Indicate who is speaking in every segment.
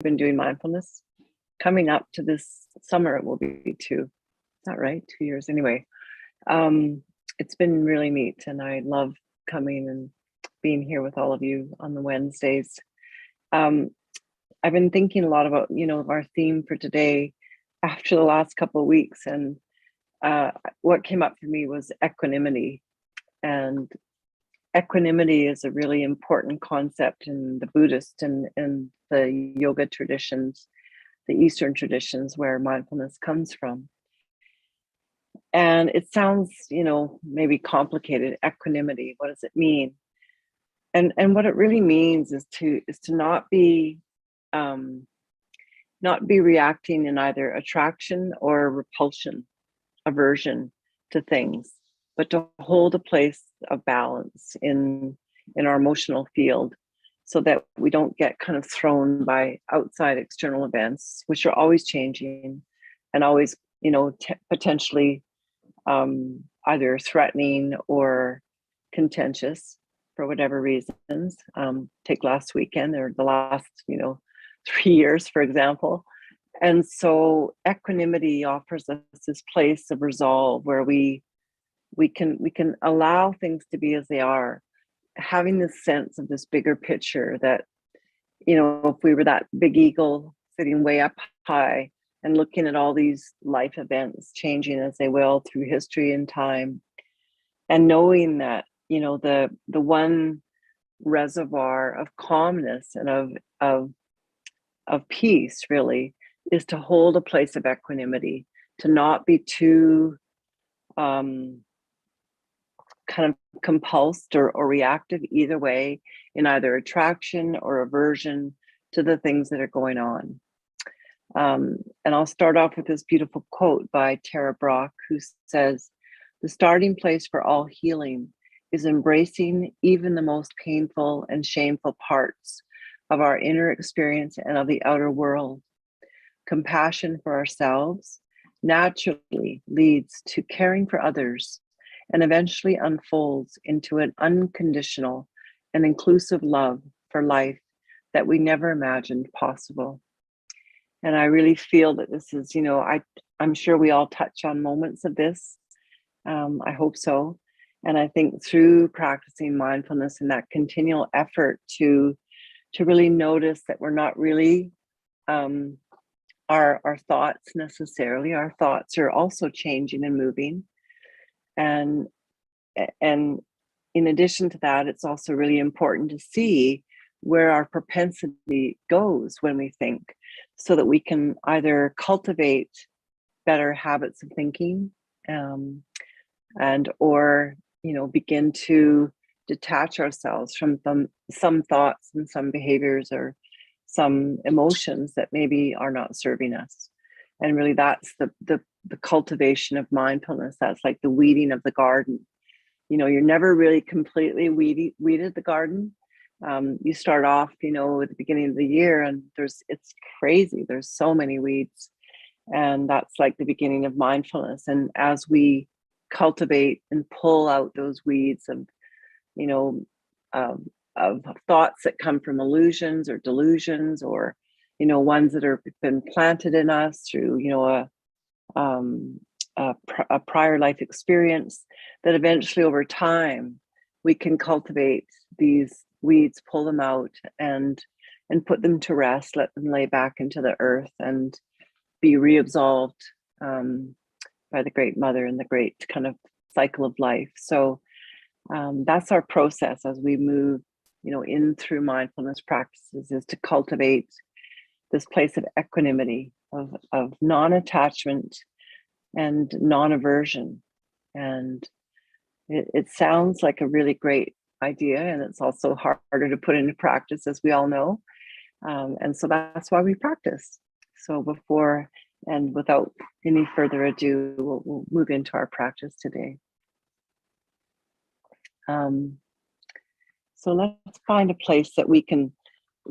Speaker 1: been doing mindfulness. Coming up to this summer, it will be 2. Is that right? 2 years anyway. It's been really neat, and I love coming and being here with all of you on the Wednesdays. I've been thinking a lot about, our theme for today after the last couple of weeks, and what came up for me was equanimity. And equanimity is a really important concept in the Buddhist and the yoga traditions, the Eastern traditions where mindfulness comes from. And it sounds, maybe complicated. Equanimity, what does it mean? And what it really means is to not be reacting in either attraction or repulsion, aversion to things, but to hold a place of balance in our emotional field, so that we don't get kind of thrown by outside external events, which are always changing and always, potentially either threatening or contentious for whatever reasons. Take last weekend or the last, 3 years, for example. And so equanimity offers us this place of resolve where we can allow things to be as they are, having this sense of this bigger picture that, if we were that big eagle sitting way up high and looking at all these life events changing as they will through history and time, and knowing that, the one reservoir of calmness and of peace really is to hold a place of equanimity, to not be too kind of compulsed or reactive either way, in either attraction or aversion to the things that are going on. And I'll start off with this beautiful quote by Tara Brach, who says, "The starting place for all healing is embracing even the most painful and shameful parts of our inner experience and of the outer world. Compassion for ourselves naturally leads to caring for others and eventually unfolds into an unconditional and inclusive love for life that we never imagined possible." And I really feel that this is, I'm sure we all touch on moments of this. I hope so. And I think through practicing mindfulness and that continual effort to really notice that we're not really our thoughts necessarily. Our thoughts are also changing and moving. And in addition to that, it's also really important to see where our propensity goes when we think, so that we can either cultivate better habits of thinking, and or begin to detach ourselves from some thoughts and some behaviors or some emotions that maybe are not serving us. And really, that's the cultivation of mindfulness. That's like the weeding of the garden. You're never really completely weeded the garden. You start off, at the beginning of the year, and it's crazy. There's so many weeds, and that's like the beginning of mindfulness. And as we cultivate and pull out those weeds of thoughts that come from illusions or delusions, or ones that are been planted in us through a prior life experience, that eventually over time we can cultivate these weeds, pull them out, and put them to rest, let them lay back into the earth and be reabsorbed by the Great Mother and the great kind of cycle of life. So that's our process as we move, in through mindfulness practices, is to cultivate this place of equanimity, of non-attachment and non-aversion. And it sounds like a really great idea, and it's also harder to put into practice, as we all know. And so that's why we practice. So before and without any further ado, we'll move into our practice today. So let's find a place that we can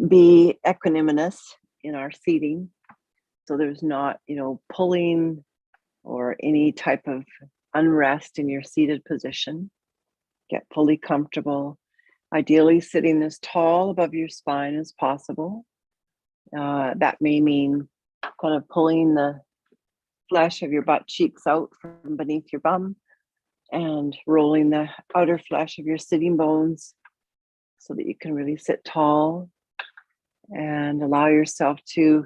Speaker 1: be equanimous in our seating, so there's not, pulling or any type of unrest in your seated position. Get fully comfortable, ideally sitting as tall above your spine as possible. That may mean kind of pulling the flesh of your butt cheeks out from beneath your bum and rolling the outer flesh of your sitting bones so that you can really sit tall and allow yourself to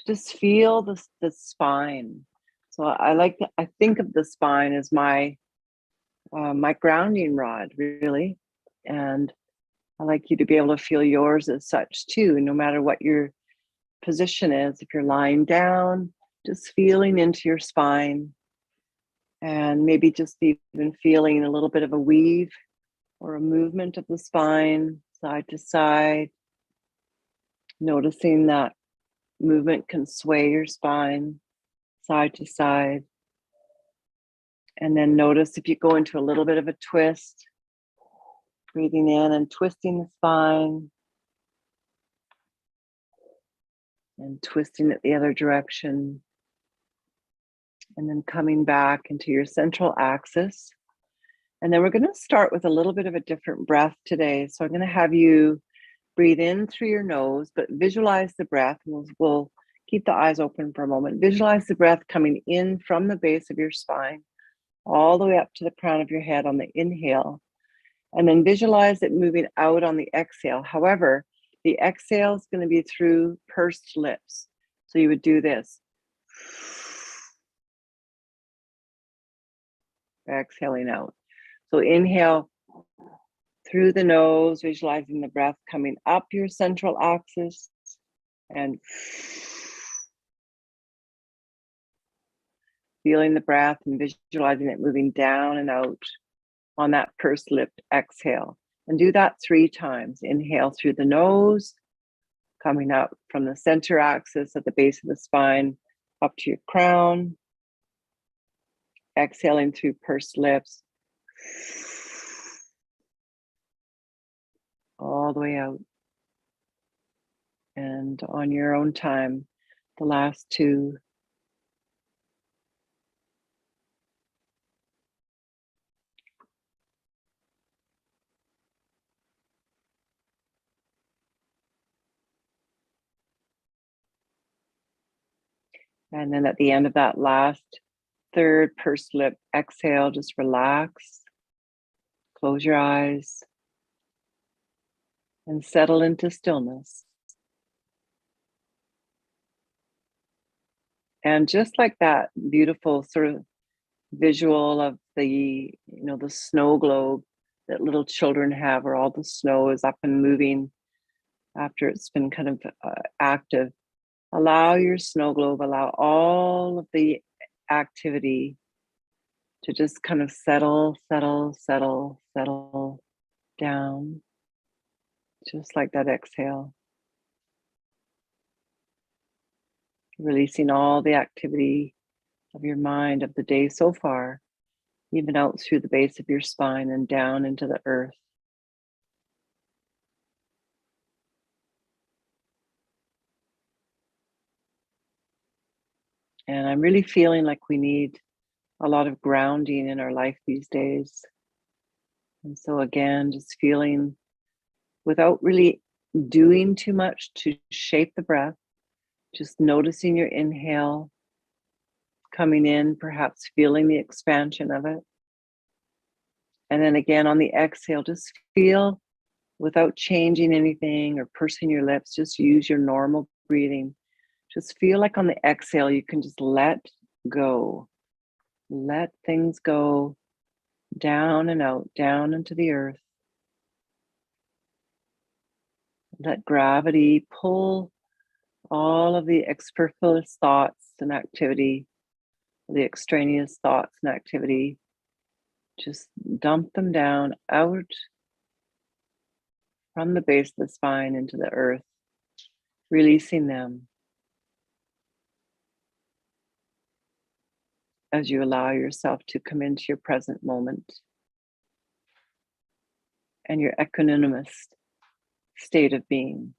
Speaker 1: just feel the spine. So I think of the spine as my grounding rod, really. And I like you to be able to feel yours as such too, no matter what your position is. If you're lying down, just feeling into your spine, and maybe just even feeling a little bit of a weave or a movement of the spine side to side, noticing that movement can sway your spine side to side. And then notice if you go into a little bit of a twist, breathing in and twisting the spine and twisting it the other direction. And then coming back into your central axis. And then we're going to start with a little bit of a different breath today. So I'm going to have you breathe in through your nose, but visualize the breath. We'll keep the eyes open for a moment. Visualize the breath coming in from the base of your spine, all the way up to the crown of your head on the inhale. And then visualize it moving out on the exhale. However, the exhale is going to be through pursed lips. So you would do this. Exhaling out. So inhale through the nose, visualizing the breath coming up your central axis, and feeling the breath and visualizing it moving down and out on that pursed lip exhale. And do that 3 times. Inhale through the nose, coming up from the center axis at the base of the spine up to your crown. Exhaling through pursed lips, all the way out. And on your own time, the last 2. And then at the end of that last 3rd pursed lip exhale, just relax, close your eyes, and settle into stillness. And just like that beautiful sort of visual of the snow globe that little children have, where all the snow is up and moving after it's been kind of active. Allow your snow globe, allow all of the activity to just kind of settle down, just like that exhale. Releasing all the activity of your mind of the day so far, even out through the base of your spine and down into the earth. And I'm really feeling like we need a lot of grounding in our life these days. And so again, just feeling without really doing too much to shape the breath, just noticing your inhale coming in, perhaps feeling the expansion of it. And then again on the exhale, just feel without changing anything or pursing your lips, just use your normal breathing. Just feel like on the exhale, you can just let go. Let things go down and out, down into the earth. Let gravity pull all of the superfluous thoughts and activity, the extraneous thoughts and activity, just dump them down out from the base of the spine into the earth, releasing them as you allow yourself to come into your present moment and your equanimous state of being.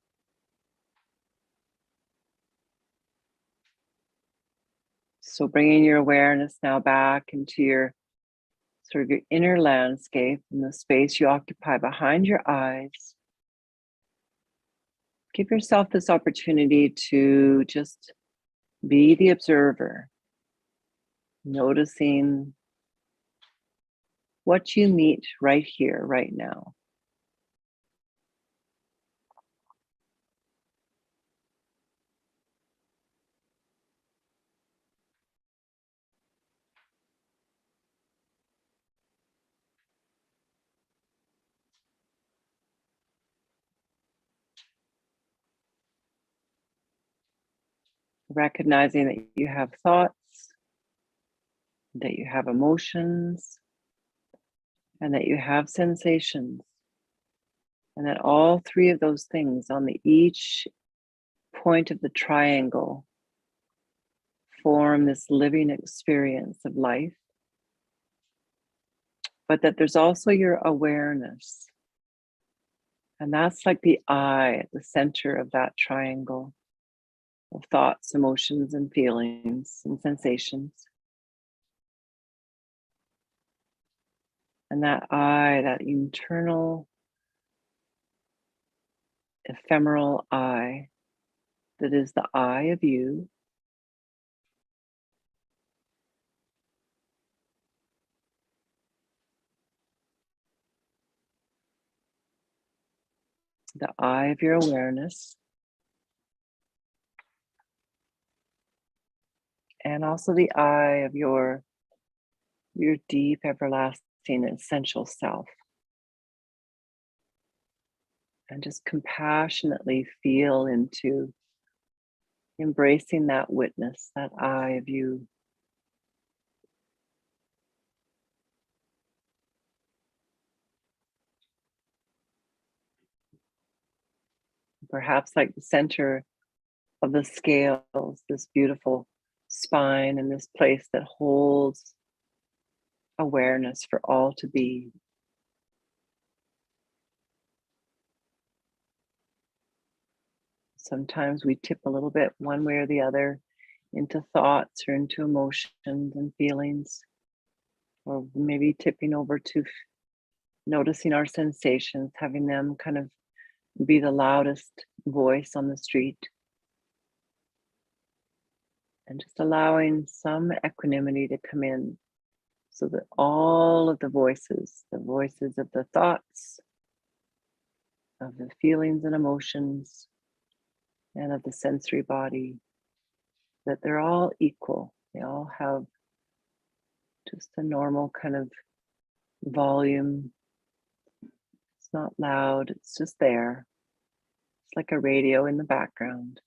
Speaker 1: So bringing your awareness now back into your sort of your inner landscape and the space you occupy behind your eyes. Give yourself this opportunity to just be the observer, noticing what you meet right here, right now. Recognizing that you have thoughts, that you have emotions, and that you have sensations, and that all three of those things on each point of the triangle form this living experience of life, but that there's also your awareness. And that's like the I at the center of that triangle of thoughts, emotions, and feelings and sensations. And that I, that internal, ephemeral I, that is the I of you, the I of your awareness, and also the I of your deep, everlasting, essential self. And just compassionately feel into embracing that witness, that I of you. Perhaps like the center of the scales, this beautiful spine and this place that holds awareness for all to be. Sometimes we tip a little bit one way or the other into thoughts or into emotions and feelings, or maybe tipping over to noticing our sensations, having them kind of be the loudest voice on the street, and just allowing some equanimity to come in so that all of the voices of the thoughts, of the feelings and emotions, and of the sensory body, that they're all equal. They all have just a normal kind of volume. It's not loud, it's just there. It's like a radio in the background.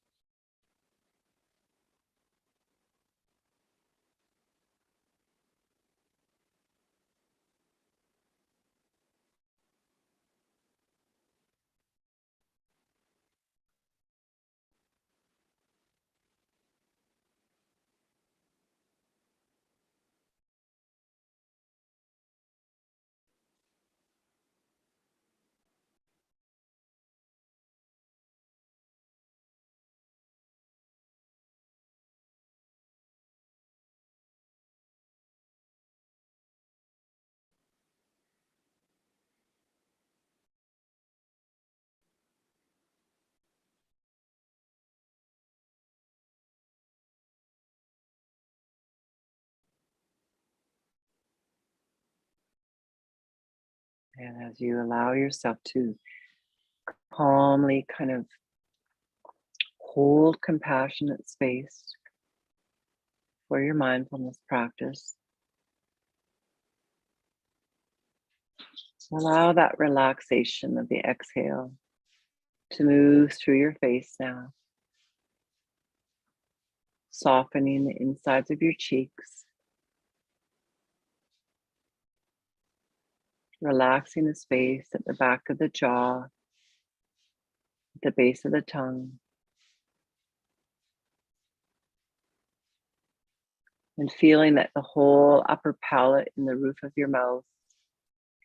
Speaker 1: And as you allow yourself to calmly kind of hold compassionate space for your mindfulness practice, allow that relaxation of the exhale to move through your face now, softening the insides of your cheeks, relaxing the space at the back of the jaw, at the base of the tongue, and feeling that the whole upper palate and the roof of your mouth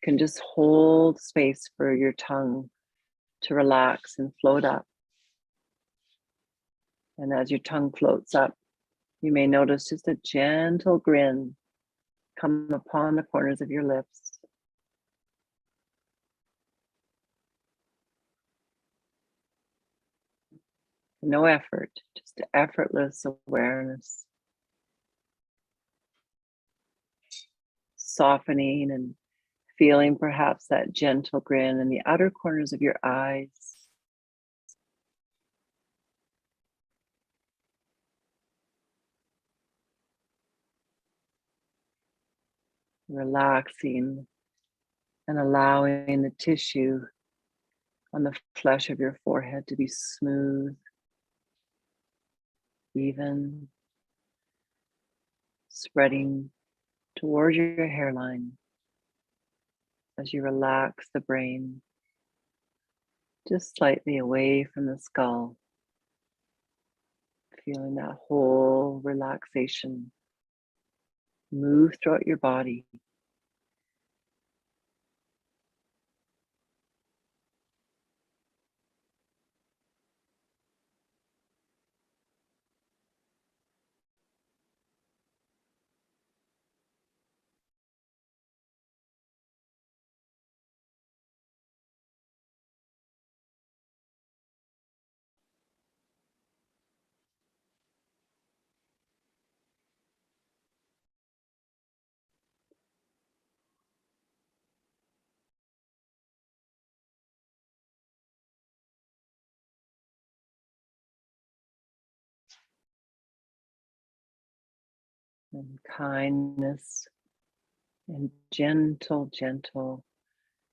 Speaker 1: can just hold space for your tongue to relax and float up. And as your tongue floats up, you may notice just a gentle grin come upon the corners of your lips. No effort, just effortless awareness, softening and feeling perhaps that gentle grin in the outer corners of your eyes. Relaxing and allowing the tissue on the flesh of your forehead to be smooth, even, spreading toward your hairline as you relax the brain just slightly away from the skull, feeling that whole relaxation move throughout your body. And kindness and gentle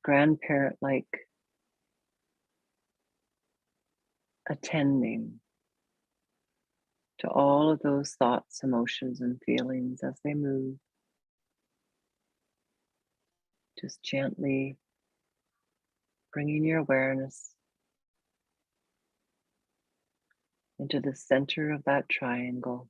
Speaker 1: grandparent like attending to all of those thoughts, emotions, and feelings as they move, just gently bringing your awareness into the center of that triangle.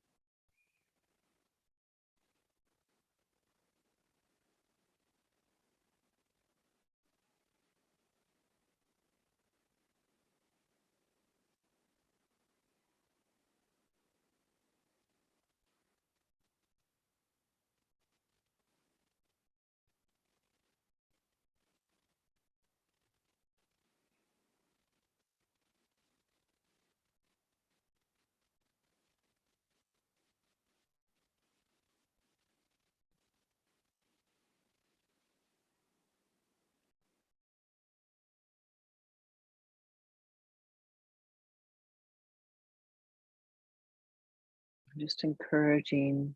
Speaker 1: Just encouraging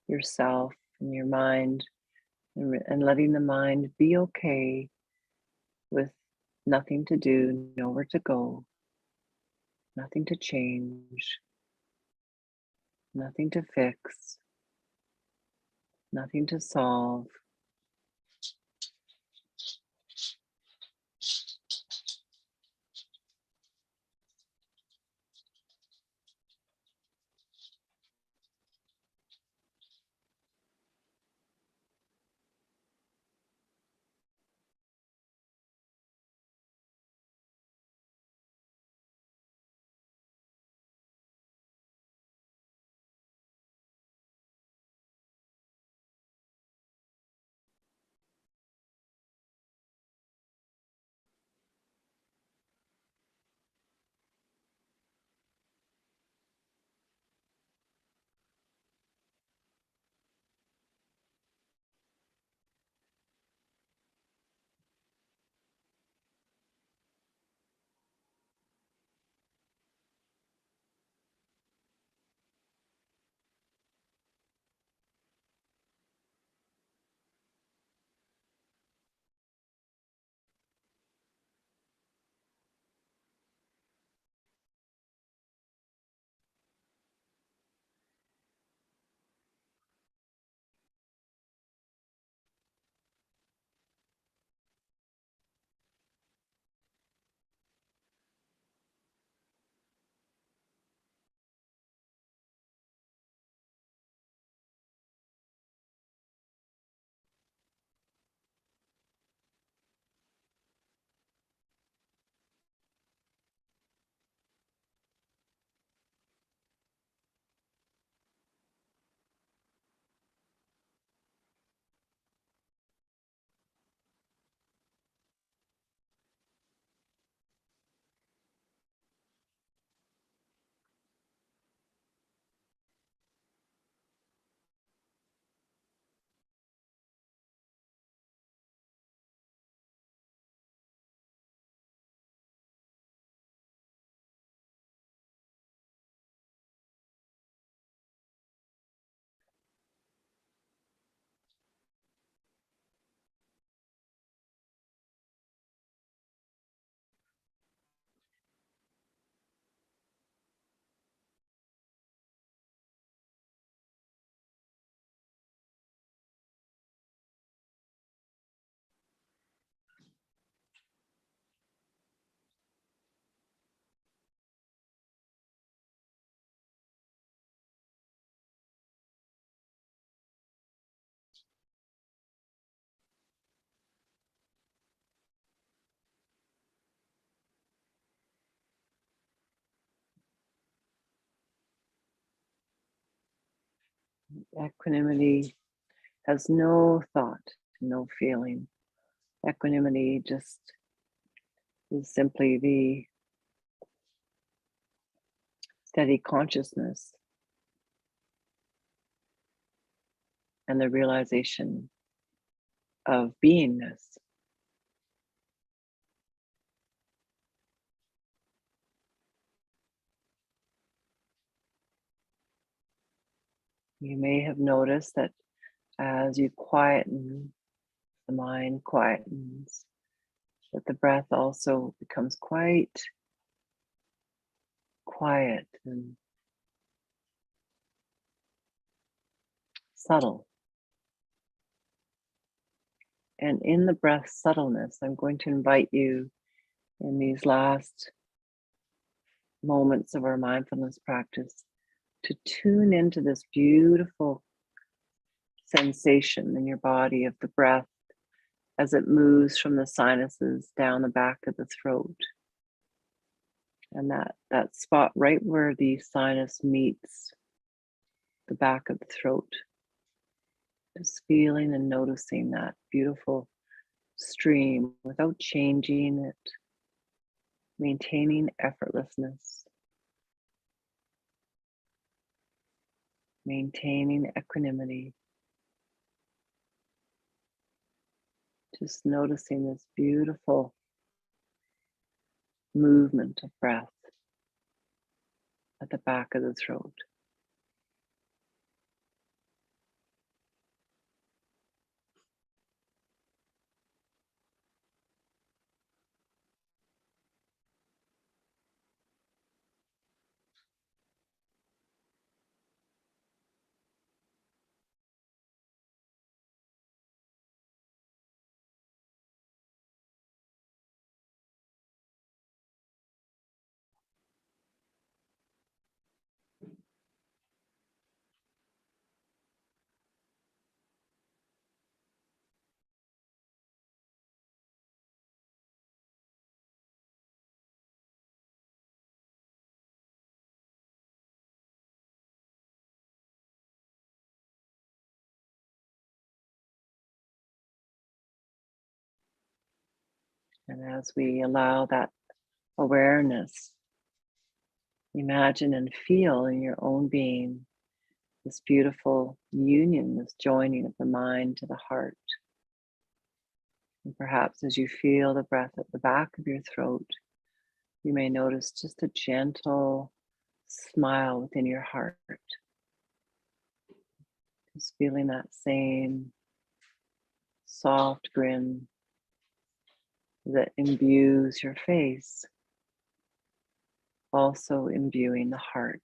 Speaker 1: yourself and your mind and letting the mind be okay with nothing to do, nowhere to go, nothing to change, nothing to fix, nothing to solve. Equanimity has no thought, no feeling. Equanimity just is simply the steady consciousness and the realization of beingness. You may have noticed that as you quieten, the mind quietens, that the breath also becomes quite quiet and subtle. And in the breath subtleness, I'm going to invite you in these last moments of our mindfulness practice to tune into this beautiful sensation in your body of the breath as it moves from the sinuses down the back of the throat. And that spot right where the sinus meets the back of the throat, just feeling and noticing that beautiful stream without changing it, maintaining effortlessness, maintaining equanimity, just noticing this beautiful movement of breath at the back of the throat. And as we allow that awareness, imagine and feel in your own being this beautiful union, this joining of the mind to the heart. And perhaps as you feel the breath at the back of your throat, you may notice just a gentle smile within your heart. Just feeling that same soft grin that imbues your face, also imbuing the heart.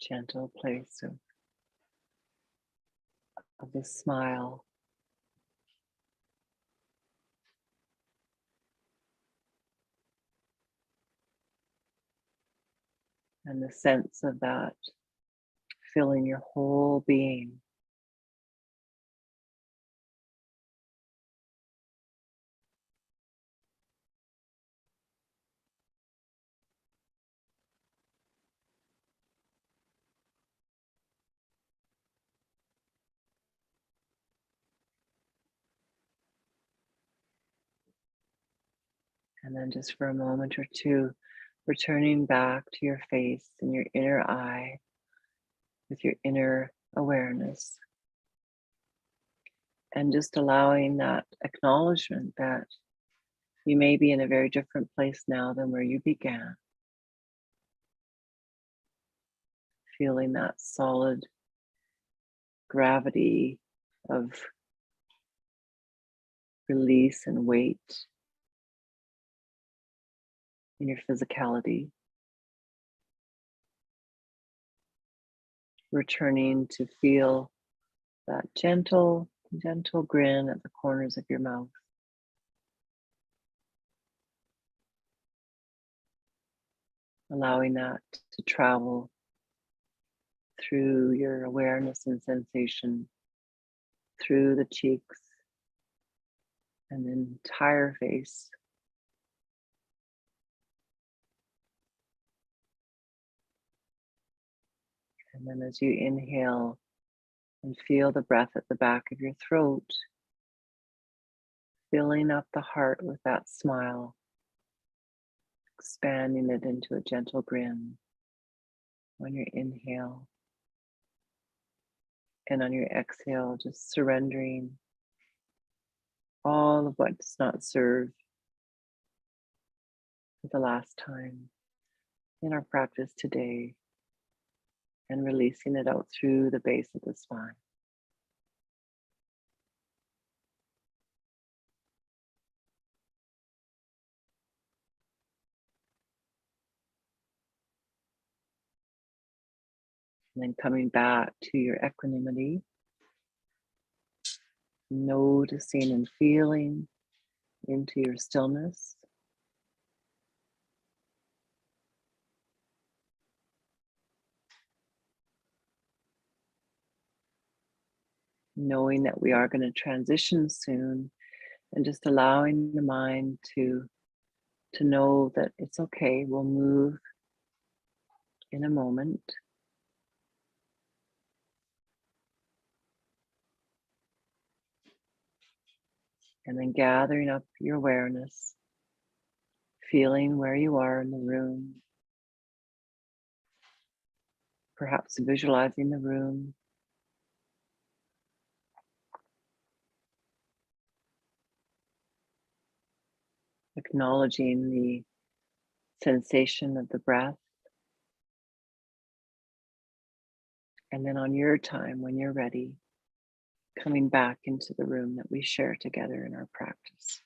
Speaker 1: Gentle place of the smile. And the sense of that filling your whole being. And then just for a moment or two, returning back to your face and your inner eye with your inner awareness. And just allowing that acknowledgement that you may be in a very different place now than where you began. feeling that solid gravity of release and weight in your physicality. Returning to feel that gentle grin at the corners of your mouth. Allowing that to travel through your awareness and sensation, through the cheeks and the entire face. And then as you inhale and feel the breath at the back of your throat, filling up the heart with that smile, expanding it into a gentle grin on your inhale. And on your exhale, just surrendering all of what does not serve for the last time in our practice today, and releasing it out through the base of the spine. And then coming back to your equanimity, noticing and feeling into your stillness. Knowing that we are going to transition soon, and just allowing the mind to know that it's okay, we'll move in a moment. And then gathering up your awareness, feeling where you are in the room, perhaps visualizing the room. Acknowledging the sensation of the breath. And then on your time, when you're ready, coming back into the room that we share together in our practice.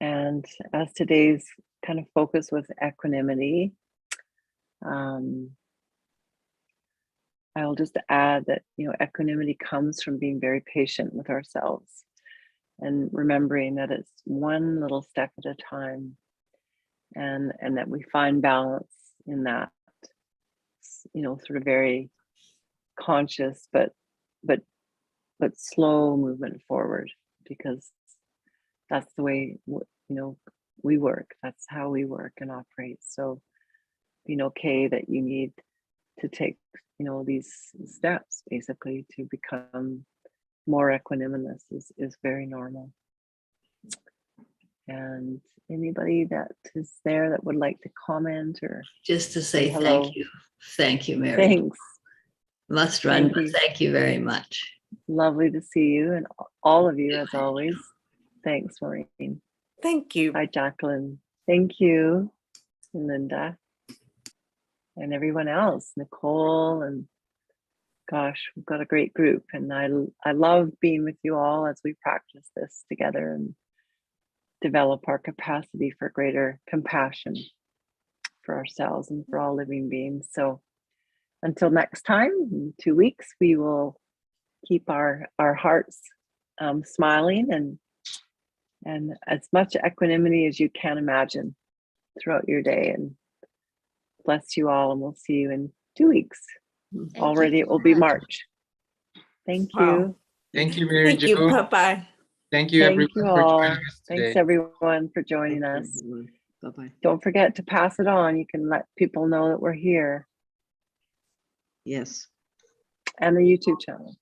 Speaker 1: And as today's kind of focus was equanimity, I'll just add that, equanimity comes from being very patient with ourselves and remembering that it's one little step at a time, and that we find balance in that, sort of very conscious but slow movement forward, because that's the way we work. That's how we work and operate. So being okay that you need to take these steps basically to become more equanimous is very normal. And anybody that is there that would like to comment or
Speaker 2: just to say
Speaker 1: hello.
Speaker 2: Thank you, Mary.
Speaker 1: Thanks.
Speaker 2: Must run, but thank you very much.
Speaker 1: Lovely to see you, and all of you as always. Thanks, Maureen.
Speaker 3: Thank you.
Speaker 1: Hi, Jacqueline. Thank you, Linda, and everyone else, Nicole, and gosh, we've got a great group, and I love being with you all as we practice this together and develop our capacity for greater compassion for ourselves and for all living beings. So until next time, in 2 weeks, we will keep our hearts smiling and as much equanimity as you can imagine throughout your day. And bless you all, and we'll see you in 2 weeks. Already it will be March. Thank you.
Speaker 3: Wow.
Speaker 4: Thank you, Mary-Jo.
Speaker 3: Thank you. Bye-bye.
Speaker 4: Thank you, everyone,
Speaker 1: you
Speaker 4: for
Speaker 1: all.
Speaker 4: joining us today.
Speaker 1: Thanks everyone for joining us.
Speaker 3: Bye-bye.
Speaker 1: Don't forget to pass it on. You can let people know that we're here,
Speaker 3: Yes.
Speaker 1: and the YouTube channel.